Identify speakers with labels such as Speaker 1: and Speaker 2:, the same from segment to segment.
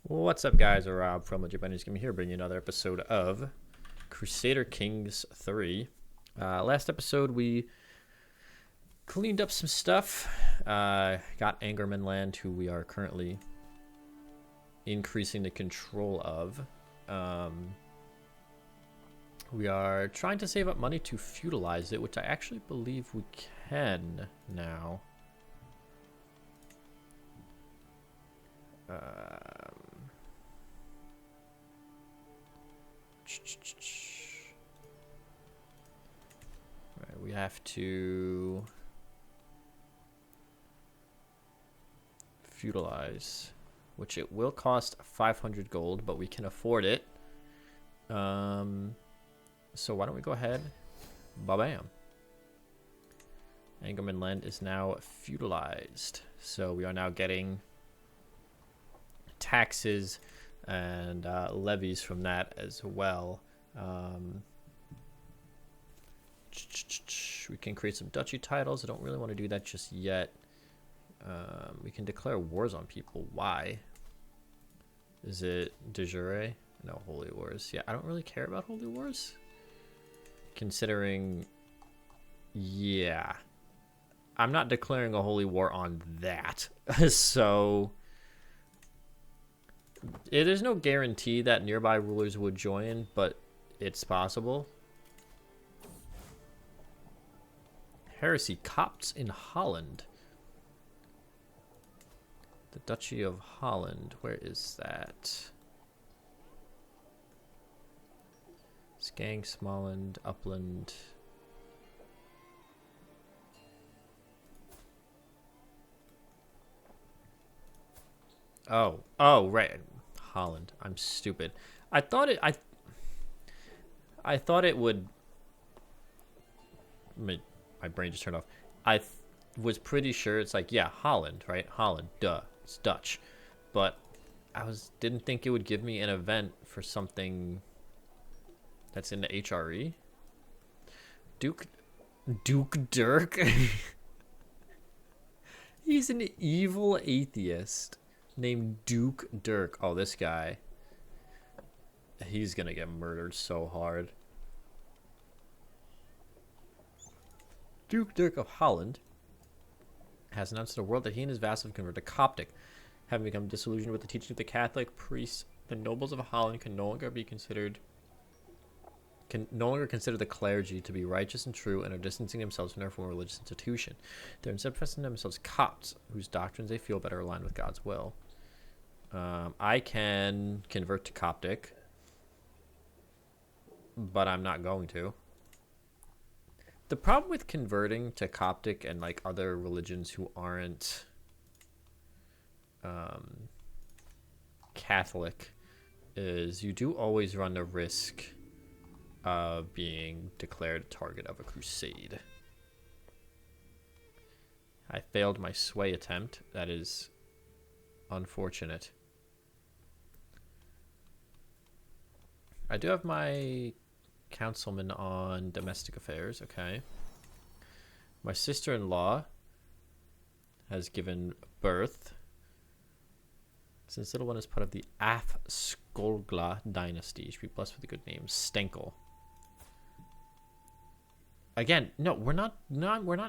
Speaker 1: What's up, guys? Rob from Legit Binders Gaming here, bringing you another episode of Crusader Kings 3. Last episode, we cleaned up some stuff. Got Angerman Land, who we are currently increasing the control of. We are trying to save up money to feudalize it, which I actually believe we can now. Right, we have to feudalize, which it will cost 500 gold, but we can afford it. So why don't we go ahead, ba-bam. Angerman Land is now feudalized, so we are now getting taxes and levies from that as well. We can create some duchy titles. I don't really want to do that just yet. We can declare wars on people. Why? Is it de jure? No, holy wars. Yeah, I don't really care about holy wars. Considering, yeah, I'm not declaring a holy war on that. So there's no guarantee that nearby rulers would join, but it's possible. Heresy Copts in Holland. The Duchy of Holland. Where is that? Skang, Småland, Upland. Oh, right. Holland. I'm stupid. I thought it would. My brain just turned off. I was pretty sure it's like, yeah, Holland, right? Holland, duh, it's Dutch. But I didn't think it would give me an event for something that's in the HRE. Duke Dirk. He's an evil atheist named Duke Dirk. Oh, this guy. He's gonna get murdered so hard. Duke Dirk of Holland has announced to the world that he and his vassals have converted to Coptic. Having become disillusioned with the teaching of the Catholic priests, the nobles of Holland can no longer consider the clergy to be righteous and true, and are distancing themselves from their former religious institution. They're instead professing themselves Copts, whose doctrines they feel better aligned with God's will. I can convert to Coptic, but I'm not going to. The problem with converting to Coptic and like other religions who aren't Catholic is you do always run the risk of being declared a target of a crusade. I failed my sway attempt. That is unfortunate. I do have my councilman on domestic affairs. Okay. My sister-in-law has given birth. Since little one is part of the Afskolgla dynasty, she be blessed with a good name, Stenkel. Again, no, we're not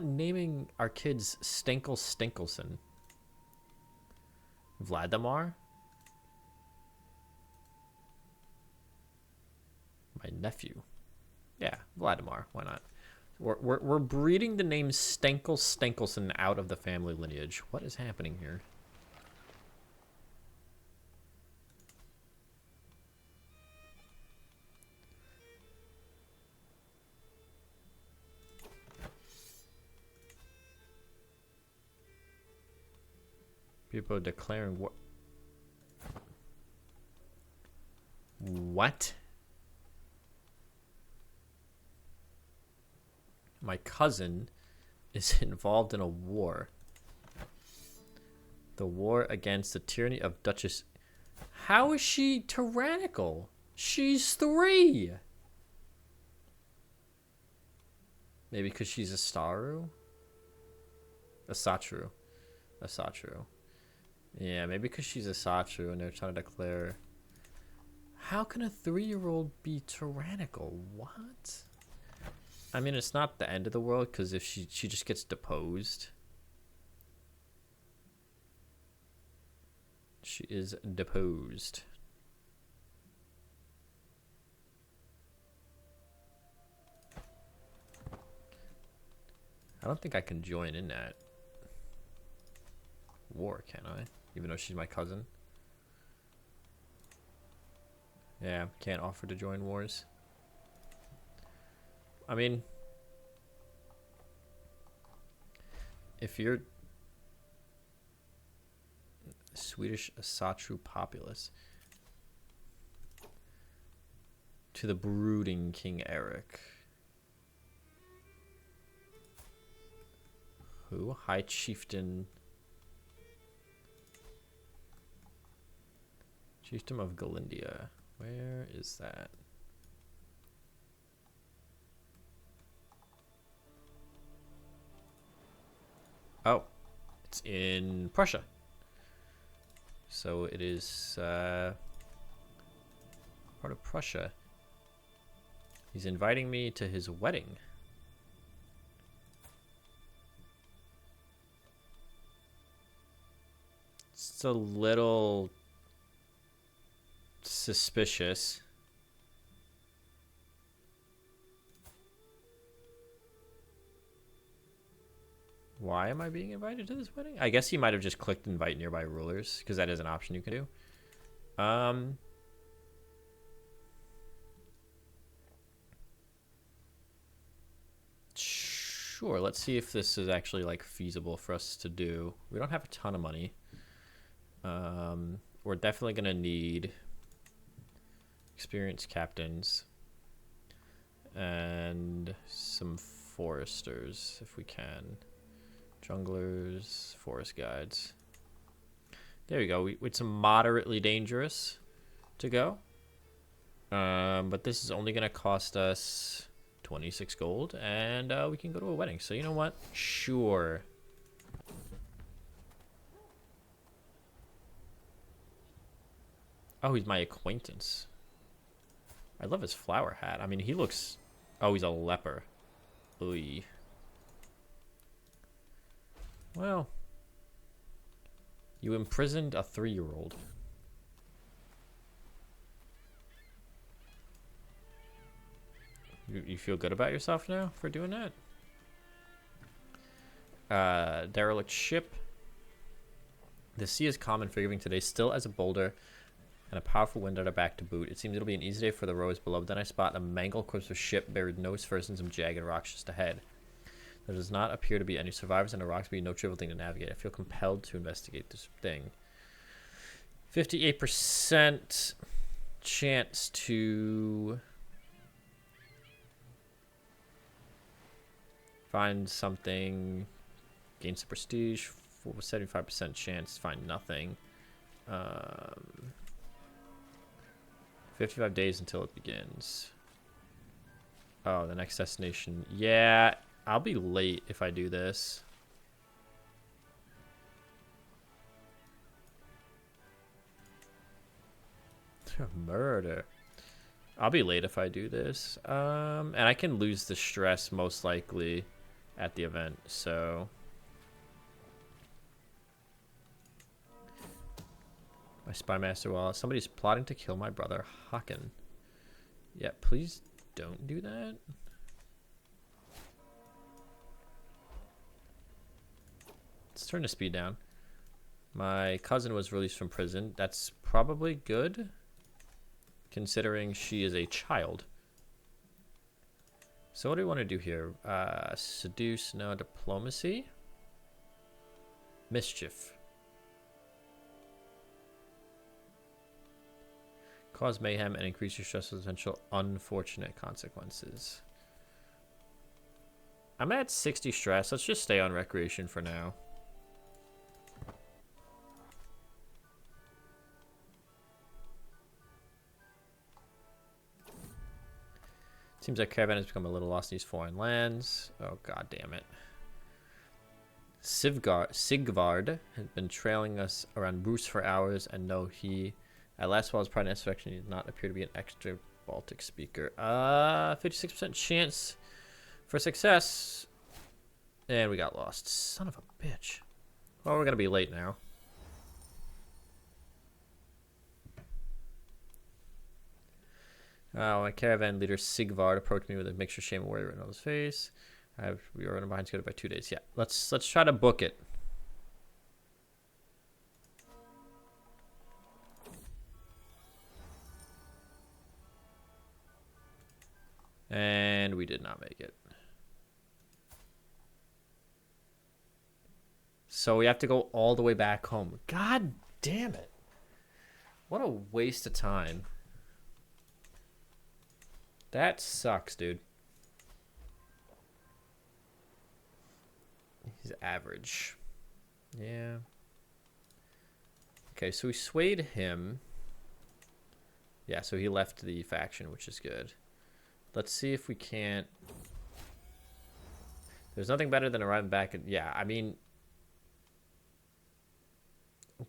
Speaker 1: naming our kids Stenkel Stenkelson. Vladimir? My nephew. Yeah, Vladimir. Why not? We're breeding the name Stenkel Stenkelson out of the family lineage. What is happening here? People are declaring war. What? My cousin is involved in a war. The war against the tyranny of Duchess. How is she tyrannical? She's 3. Maybe because she's a Satru. Yeah, maybe because she's a Satru and they're trying to declare. How can a 3-year-old be tyrannical? What? I mean, it's not the end of the world because if she just gets deposed. She is deposed. I don't think I can join in that war, can I? Even though she's my cousin. Yeah, can't offer to join wars. I mean, if you're Swedish Asatru populace to the brooding King Eric. Who? High Chieftain. Chieftain of Galindia. Where is that? Oh, it's in Prussia. So it is part of Prussia. He's inviting me to his wedding. It's a little suspicious. Why am I being invited to this wedding? I guess he might have just clicked invite nearby rulers, because that is an option you can do. Sure, let's see if this is actually like feasible for us to do. We don't have a ton of money. We're definitely gonna need experienced captains and some foresters if we can. Junglers, forest guides. There we go. It's moderately dangerous to go. But this is only going to cost us 26 gold, and we can go to a wedding. So you know what? Sure. Oh, he's my acquaintance. I love his flower hat. I mean, he looks... Oh, he's a leper. Oy. Well, you imprisoned a 3-year-old. You feel good about yourself now for doing that? Derelict ship. The sea is calm forgiving today, still as a boulder, and a powerful wind at our back to boot. It seems it'll be an easy day for the rowers below. Then I spot a mangled corpse of a ship buried nose first in some jagged rocks just ahead. There does not appear to be any survivors, and the rocks be no trivial thing to navigate. I feel compelled to investigate this thing. 58% chance to find something, gain some prestige. 75% chance to find nothing. 55 days until it begins. Oh, the next destination. Yeah, I'll be late if I do this. Murder. I'll be late if I do this. And I can lose the stress most likely at the event, so... My spy master wallet. Somebody's plotting to kill my brother, Haken. Yeah, please don't do that. Let's turn the speed down. My cousin was released from prison. That's probably good, considering she is a child. So what do we want to do here? Seduce, no. Diplomacy? Mischief. Cause mayhem and increase your stress with potential unfortunate consequences. I'm at 60 stress. Let's just stay on recreation for now. Seems like caravan has become a little lost in these foreign lands. Oh, god damn it. Sigvard has been trailing us around Bruce for hours, and no, he, at last while his pride and inspection, he did not appear to be an extra Baltic speaker. 56% chance for success. And we got lost. Son of a bitch. Well, we're going to be late now. My caravan leader Sigvard approached me with a mixture of shame and worry written on his face. We were running behind schedule by 2 days. Yeah, let's try to book it. And we did not make it. So we have to go all the way back home. God damn it. What a waste of time. That sucks, dude. He's average. Yeah. Okay, so we swayed him. Yeah, so he left the faction, which is good. Let's see if we can't... There's nothing better than arriving back at... Yeah, I mean...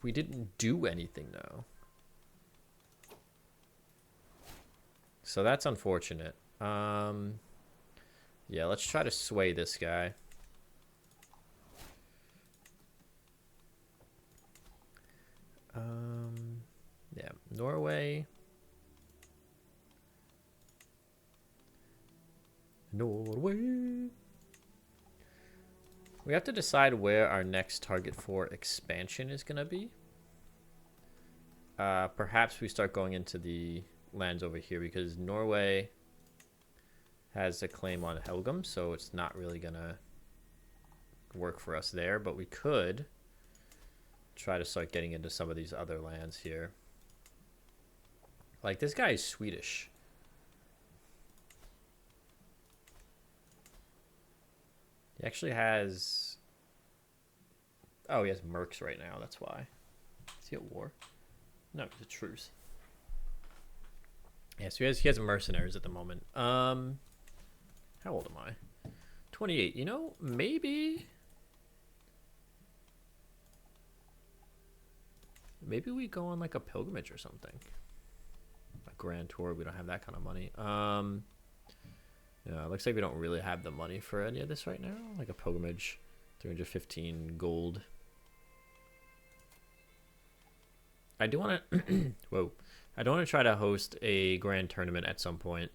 Speaker 1: We didn't do anything, though. So that's unfortunate. Yeah, let's try to sway this guy. Yeah, Norway. Norway. We have to decide where our next target for expansion is going to be. Perhaps we start going into the lands over here because Norway has a claim on Helgum, so it's not really going to work for us there, but we could try to start getting into some of these other lands here. Like, this guy is Swedish. He actually has... Oh, he has mercs right now, that's why. Is he at war? No, he's a truce. Yeah, so he has mercenaries at the moment. How old am I? 28. You know, maybe we go on like a pilgrimage or something. A grand tour. We don't have that kind of money. Yeah, it looks like we don't really have the money for any of this right now. Like a pilgrimage, 315 gold. I do want to... Whoa. I do want to try to host a grand tournament at some point.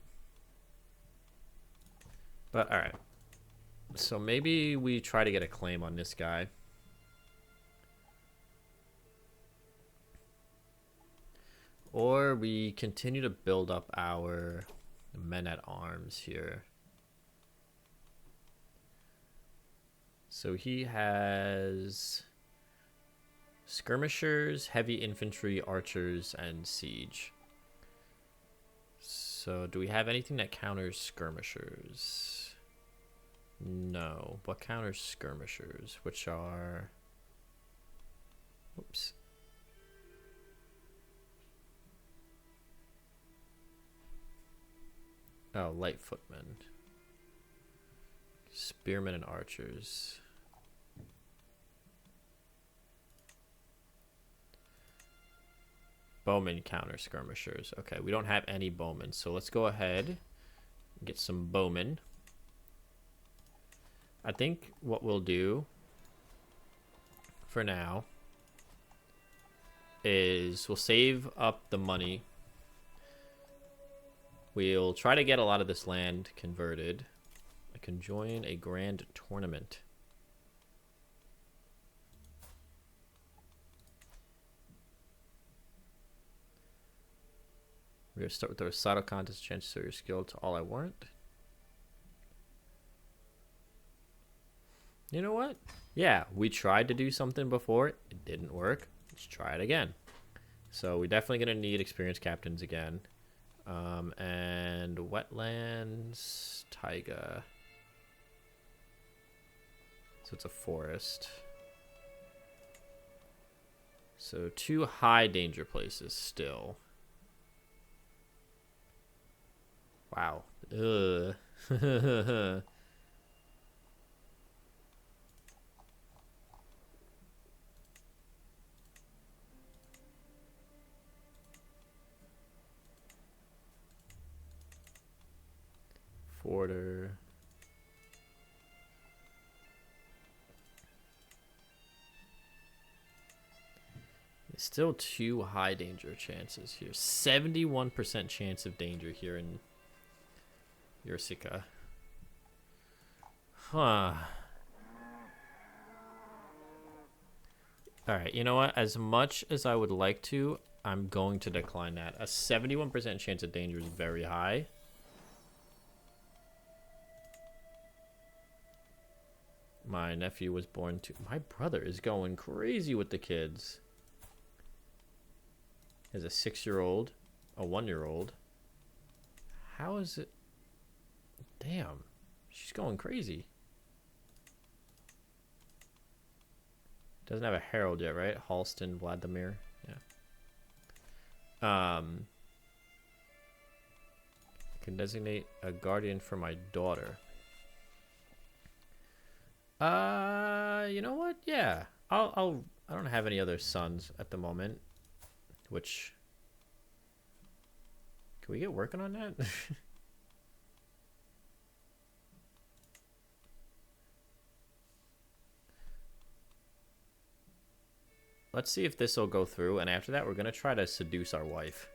Speaker 1: But, alright. So maybe we try to get a claim on this guy. Or we continue to build up our men-at-arms here. So he has... skirmishers, heavy infantry, archers, and siege. So do we have anything that counters skirmishers? No. What counters skirmishers? Which are... Oops. Oh, light footmen. Spearmen and archers. Bowmen counter skirmishers. Okay, we don't have any bowmen, so let's go ahead and get some bowmen. I think what we'll do for now is we'll save up the money. We'll try to get a lot of this land converted. I can join a grand tournament. We're going to start with the recital contest. Chance to show your skill to all I warrant. You know what? Yeah, we tried to do something before. It didn't work. Let's try it again. So we're definitely going to need experienced captains again. And wetlands, taiga. So it's a forest. So 2 high danger places still. Wow. Ugh. Porter. Still 2 high danger chances here. 71% chance of danger here in Ursika. Huh. Alright, you know what? As much as I would like to, I'm going to decline that. A 71% chance of danger is very high. My nephew was born to... My brother is going crazy with the kids. He has a 6-year-old, a 1-year-old. How is it? Damn. She's going crazy. Doesn't have a herald yet, right? Halston, Vladimir. Yeah. I can designate a guardian for my daughter. You know what? Yeah. I don't have any other sons at the moment. Which, can we get working on that? Let's see if this will go through, and after that we're going to try to seduce our wife.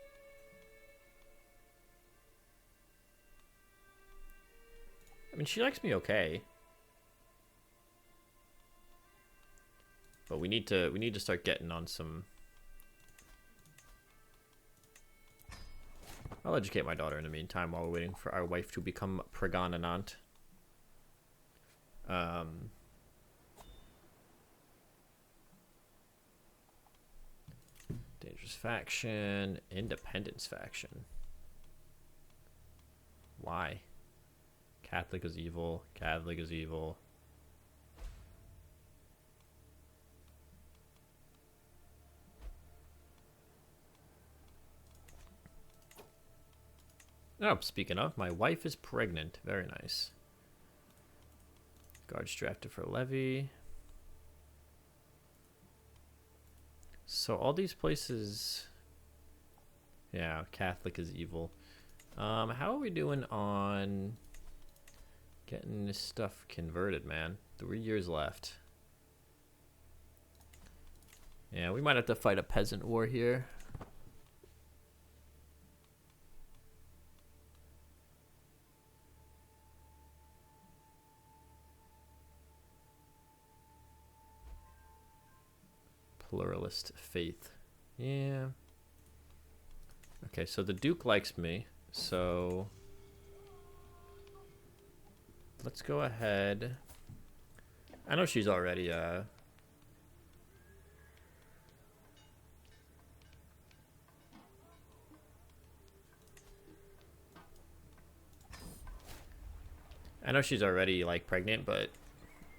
Speaker 1: I mean, she likes me okay. But we need to start getting on some... I'll educate my daughter in the meantime while we're waiting for our wife to become pregnant. Dangerous faction, independence faction. Why? Catholic is evil. Catholic is evil. Oh, speaking of, my wife is pregnant. Very nice. Guards drafted for levy. So all these places... Yeah, Catholic is evil. How are we doing on getting this stuff converted, man? 3 years left. Yeah, we might have to fight a peasant war here. Pluralist faith. Yeah. Okay, so the Duke likes me, so let's go ahead. I know she's already I know she's already like pregnant, but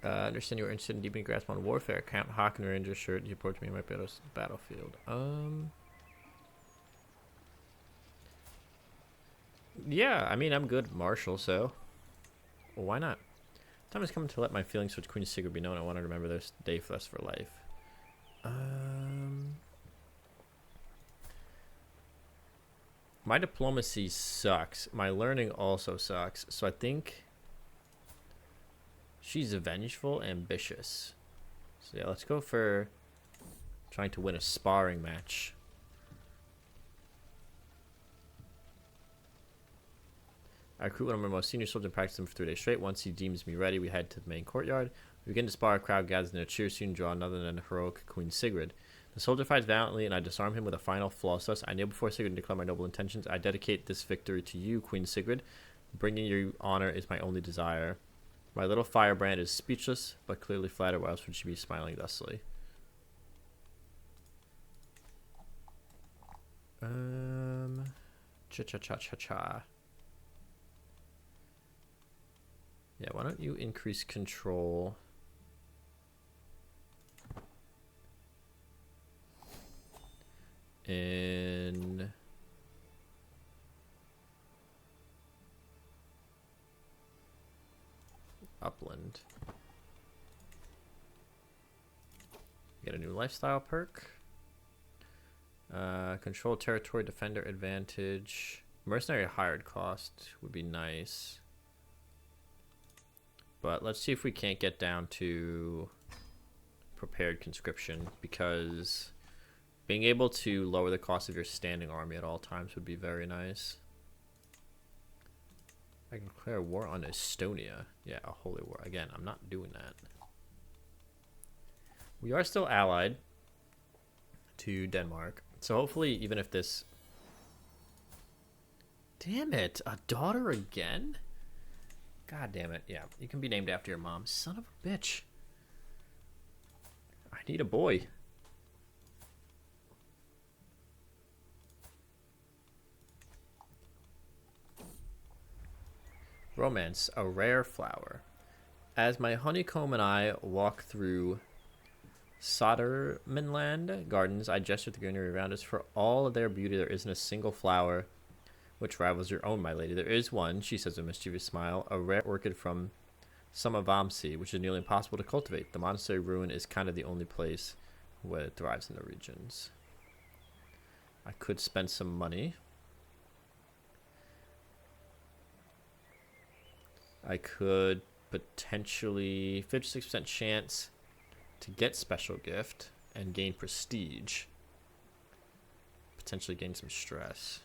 Speaker 1: I understand you were interested in deepening grasp on warfare. Count Hawk and Ranger shirt. You approached me in my battlefield. Yeah, I mean, I'm good Marshal, so well, why not? Time has come to let my feelings towards Queen Sigrid be known. I want to remember this day for us for life. My diplomacy sucks. My learning also sucks. So I think she's vengeful, ambitious. So yeah, let's go for trying to win a sparring match. I recruit one of my most senior soldiers and practice him for 3 days straight. Once he deems me ready, we head to the main courtyard. We begin to spar. A crowd gathers in a cheer, soon draw another than heroic Queen Sigrid. The soldier fights valiantly, and I disarm him with a final flawless. I kneel before Sigrid and declare my noble intentions. I dedicate this victory to you, Queen Sigrid. Bringing you honor is my only desire. My little firebrand is speechless, but clearly flattered. Why else would she be smiling thusly? Cha-cha-cha-cha-cha. Yeah, why don't you increase control? In Upland. Get a new lifestyle perk. Control territory, defender advantage. Mercenary hired cost would be nice. But let's see if we can't get down to prepared conscription, because being able to lower the cost of your standing army at all times would be very nice. I can declare war on Estonia. Yeah, a holy war. Again, I'm not doing that. We are still allied to Denmark. So hopefully, even if this... Damn it! A daughter again? God damn it. Yeah, you can be named after your mom. Son of a bitch. I need a boy. Romance, a rare flower. As my honeycomb and I walk through Sodermanland gardens, I gesture at the greenery around us. For all of their beauty, there isn't a single flower which rivals your own, my lady. There is one, she says with a mischievous smile, a rare orchid from Samavamsi, which is nearly impossible to cultivate. The monastery ruin is kind of the only place where it thrives in the regions. I could spend some money. I could potentially 56% chance to get special gift and gain prestige. Potentially gain some stress.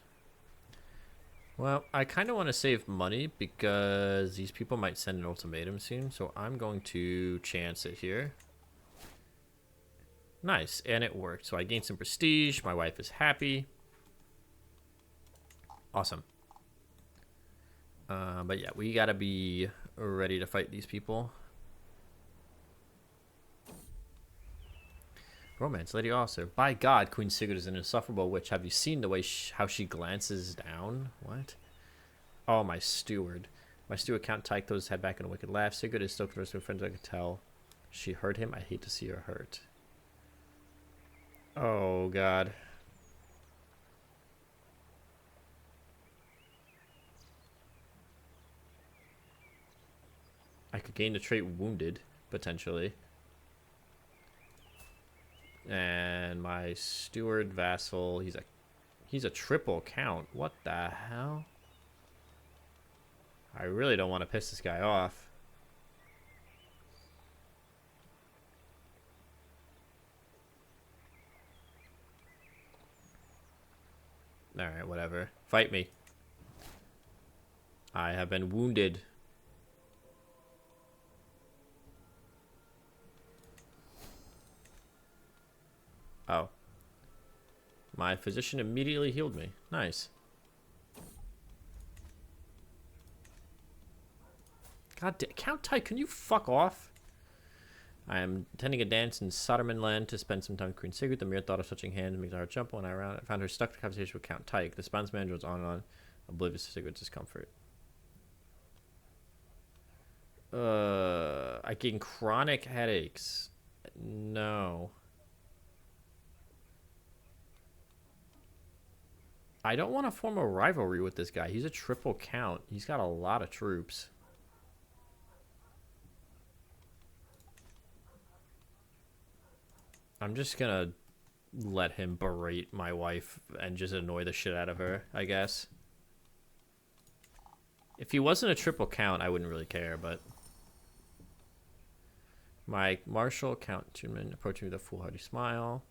Speaker 1: Well, I kind of want to save money because these people might send an ultimatum soon, so I'm going to chance it here. Nice, and it worked. So I gained some prestige. My wife is happy. Awesome. But yeah, we gotta be ready to fight these people. Romance, Lady Officer. By God, Queen Sigurd is an insufferable witch. Have you seen the way how she glances down? What? Oh, my steward. My steward Count Tyke throws his head back in a wicked laugh. Sigurd is still conversing with friends. I could tell she hurt him. I hate to see her hurt. Oh, God. I could gain the trait Wounded, potentially. And my steward vassal, he's a triple count. What the hell? I really don't want to piss this guy off. Alright, whatever. Fight me. I have been wounded. Oh. My physician immediately healed me. Nice. God damn. Count Tyke, can you fuck off? I am attending a dance in Sodermanland to spend some time with Queen Sigurd. The mere thought of touching hands makes my heart jump. When I found her stuck in a conversation with Count Tyke. The response manager was on and on, oblivious to Sigurd's discomfort. I gain chronic headaches. No. I don't want to form a rivalry with this guy. He's a triple count. He's got a lot of troops. I'm just gonna let him berate my wife and just annoy the shit out of her, I guess. If he wasn't a triple count, I wouldn't really care, but... My marshal, Count Tuman, approaching with a foolhardy smile.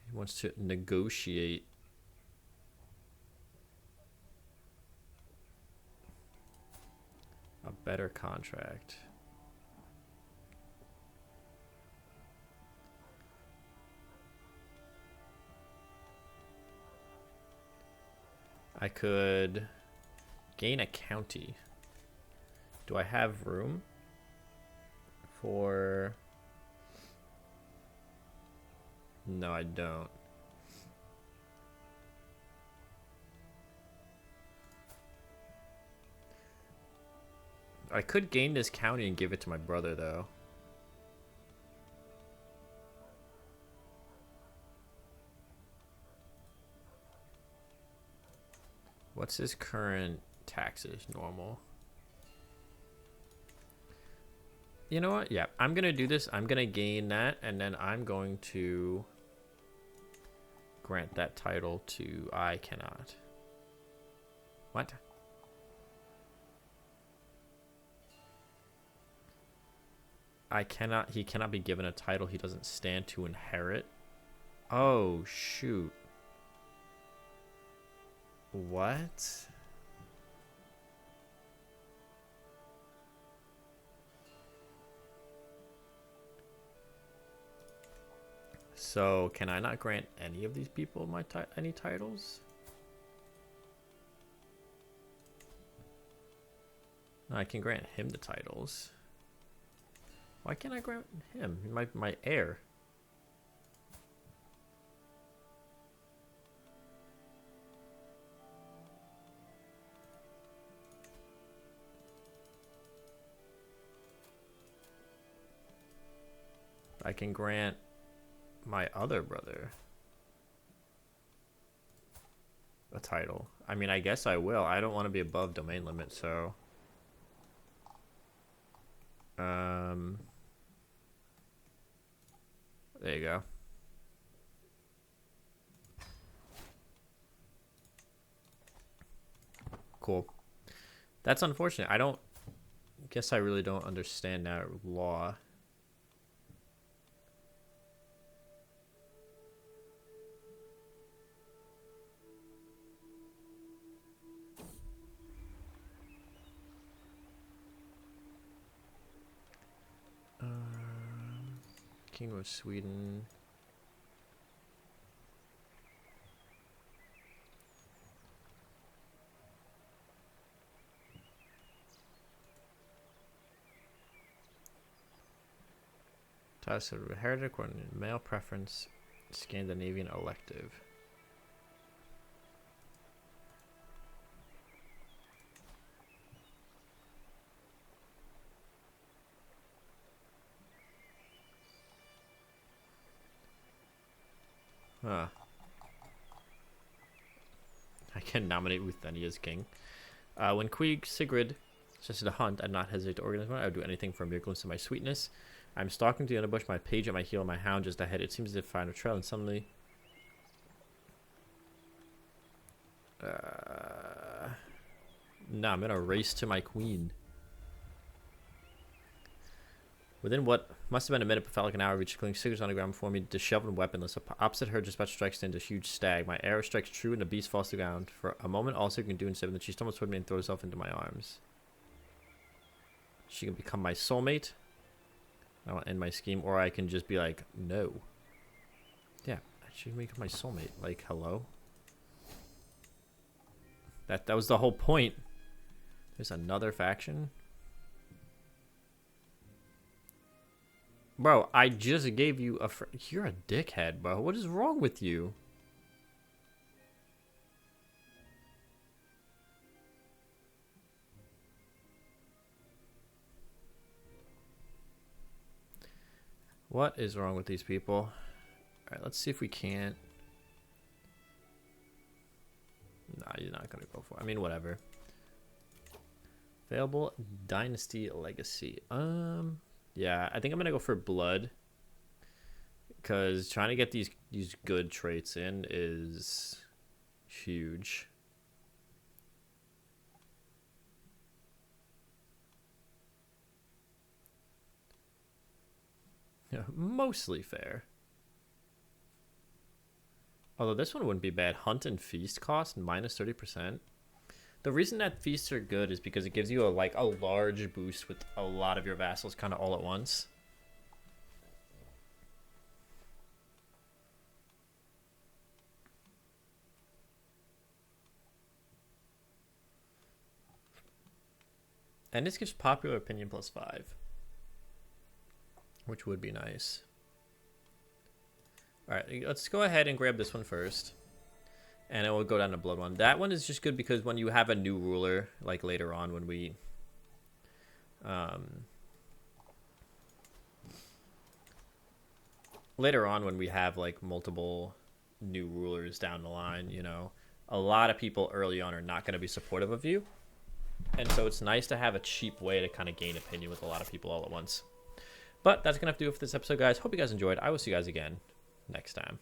Speaker 1: He wants to negotiate. A better contract. I could gain a county. Do I have room for... No, I don't. I could gain this county and give it to my brother, though. What's his current taxes? Normal. You know what? Yeah, I'm going to do this. I'm going to gain that, and then I'm going to grant that title to I cannot. What? He cannot be given a title he doesn't stand to inherit. Oh, shoot. What? So, can I not grant any of these people any titles? No, I can grant him the titles. Why can't I grant him? My heir. I can grant my other brother a title. I mean, I guess I will. I don't want to be above domain limit, so... There you go. Cool. That's unfortunate. I really don't understand that law. King of Sweden. Task of Heretic or male preference, Scandinavian elective. Huh. I can nominate Ruthenia as king. When Queen Sigrid suggested a hunt, I'd not hesitate to organize one. I would do anything from your glimpse of my sweetness. I'm stalking through the underbush, my page at my heel, my hound just ahead. It seems as if I find a trail, and suddenly... Nah, I'm gonna race to my queen. Within what must have been a minute, but felt like an hour, reached Queen Sigurd's on the ground before me, disheveled and weaponless. Opposite her, just about to strike stand a huge stag. My arrow strikes true, and the beast falls to the ground. For a moment, all Sigurd can do instead, then she stumbles toward me and throws herself into my arms. She can become my soulmate. I will end my scheme, or I can just be like, no. Yeah, she can become my soulmate. Like, hello? That was the whole point. There's another faction. Bro, I just gave you a you're a dickhead, bro. What is wrong with you? What is wrong with these people? Alright, let's see if we can't. Nah, you're not gonna go for it. I mean, whatever. Available Dynasty Legacy. Yeah, I think I'm gonna go for blood. Because trying to get these good traits in is huge. Yeah, mostly fair. Although this one wouldn't be bad. Hunt and feast cost minus 30%. The reason that feasts are good is because it gives you a large boost with a lot of your vassals kind of all at once. And this gives popular opinion +5, which would be nice. All right, let's go ahead and grab this one first. And it will go down to blood one. That one is just good because when you have a new ruler, like later on when we... later on when we have like multiple new rulers down the line, you know, a lot of people early on are not going to be supportive of you. And so it's nice to have a cheap way to kind of gain opinion with a lot of people all at once. But that's going to have to do it for this episode, guys. Hope you guys enjoyed. I will see you guys again next time.